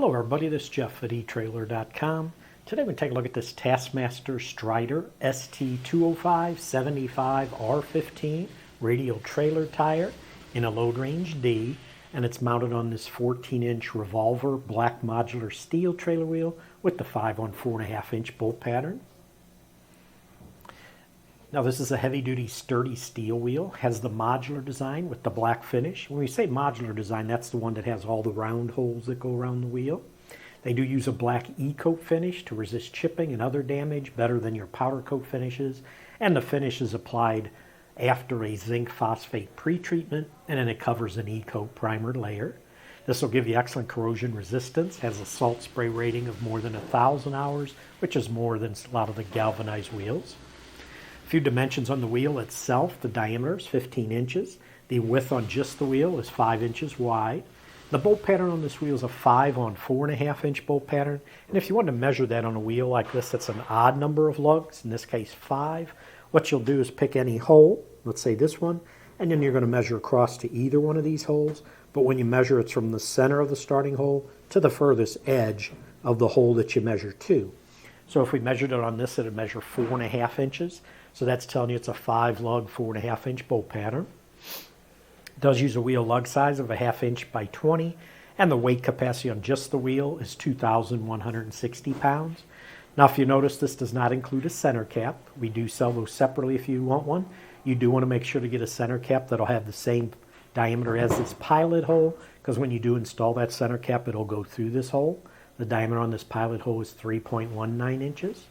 Hello everybody, this is Jeff at etrailer.com. Today we're going to take a look at this Taskmaster Strider ST205 75R15 Radial Trailer Tire in a load range D, and it's mounted on this 14-inch Revolver black modular steel trailer wheel with the 5 on 4.5-inch bolt pattern. Now this is a heavy-duty sturdy steel wheel, has the modular design with the black finish. When we say modular design, that's the one that has all the round holes that go around the wheel. They do use a black e-coat finish to resist chipping and other damage better than your powder coat finishes, and the finish is applied after a zinc phosphate pretreatment, and then it covers an e-coat primer layer. This will give you excellent corrosion resistance, has a salt spray rating of more than 1,000 hours, which is more than a lot of the galvanized wheels. A few dimensions on the wheel itself. The diameter is 15 inches. The width on just the wheel is 5 inches wide. The bolt pattern on this wheel is a 5 on 4.5-inch bolt pattern. And if you want to measure that on a wheel like this, that's an odd number of lugs, in this case 5. What you'll do is pick any hole, let's say this one, and then you're going to measure across to either one of these holes. But when you measure, it's from the center of the starting hole to the furthest edge of the hole that you measure to. So if we measured it on this, it would measure 4.5 inches. So that's telling you it's a 5-lug, 4.5-inch bolt pattern. It does use a wheel lug size of a 1/2 inch by 20, and the weight capacity on just the wheel is 2,160 pounds. Now if you notice, this does not include a center cap. We do sell those separately if you want one. You do want to make sure to get a center cap that'll have the same diameter as this pilot hole, because when you do install that center cap, it'll go through this hole. The diameter on this pilot hole is 3.19 inches.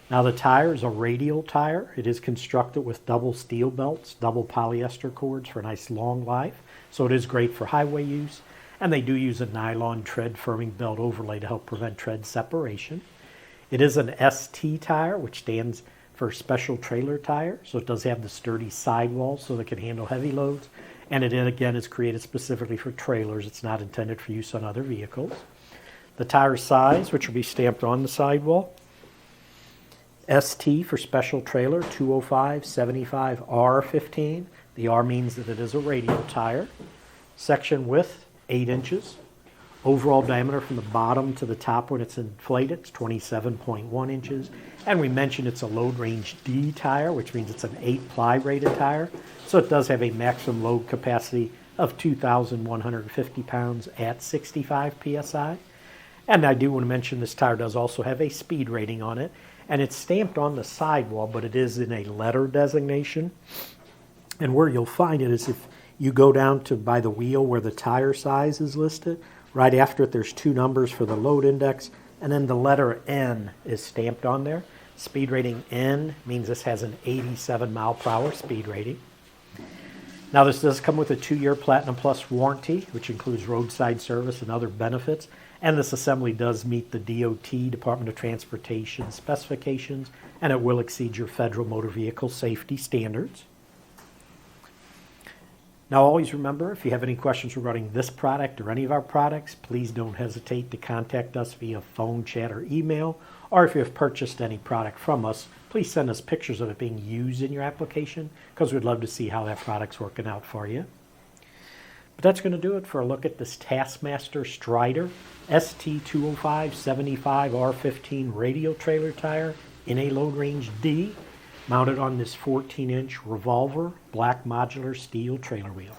Now the tire is a radial tire. It is constructed with double steel belts, double polyester cords for a nice long life. So it is great for highway use. And they do use a nylon tread firming belt overlay to help prevent tread separation. It is an ST tire, which stands for Special Trailer Tire. So it does have the sturdy sidewalls so that it can handle heavy loads. And it again is created specifically for trailers. It's not intended for use on other vehicles. The tire size, which will be stamped on the sidewall, ST for Special Trailer 205 75R15. The R means that it is a radial tire. Section width, 8 inches. Overall diameter from the bottom to the top when it's inflated, it's 27.1 inches. And we mentioned it's a load range D tire, which means it's an 8-ply rated tire. So it does have a maximum load capacity of 2,150 pounds at 65 PSI. And I do want to mention this tire does also have a speed rating on it. And it's stamped on the sidewall, but it is in a letter designation. And where you'll find it is if you go down to by the wheel where the tire size is listed, right after it there's 2 numbers for the load index, and then the letter N is stamped on there. Speed rating N means this has an 87 mile per hour speed rating. Now this does come with a 2-year Platinum Plus warranty, which includes roadside service and other benefits. And this assembly does meet the DOT, Department of Transportation specifications, and it will exceed your federal motor vehicle safety standards. Now always remember, if you have any questions regarding this product or any of our products, please don't hesitate to contact us via phone, chat, or email. Or if you have purchased any product from us, please send us pictures of it being used in your application, because we'd love to see how that product's working out for you. But that's going to do it for a look at this Taskmaster Strider ST205 75R15 Radial Trailer Tire in a load range D, mounted on this 14-inch Revolver black modular steel trailer wheel.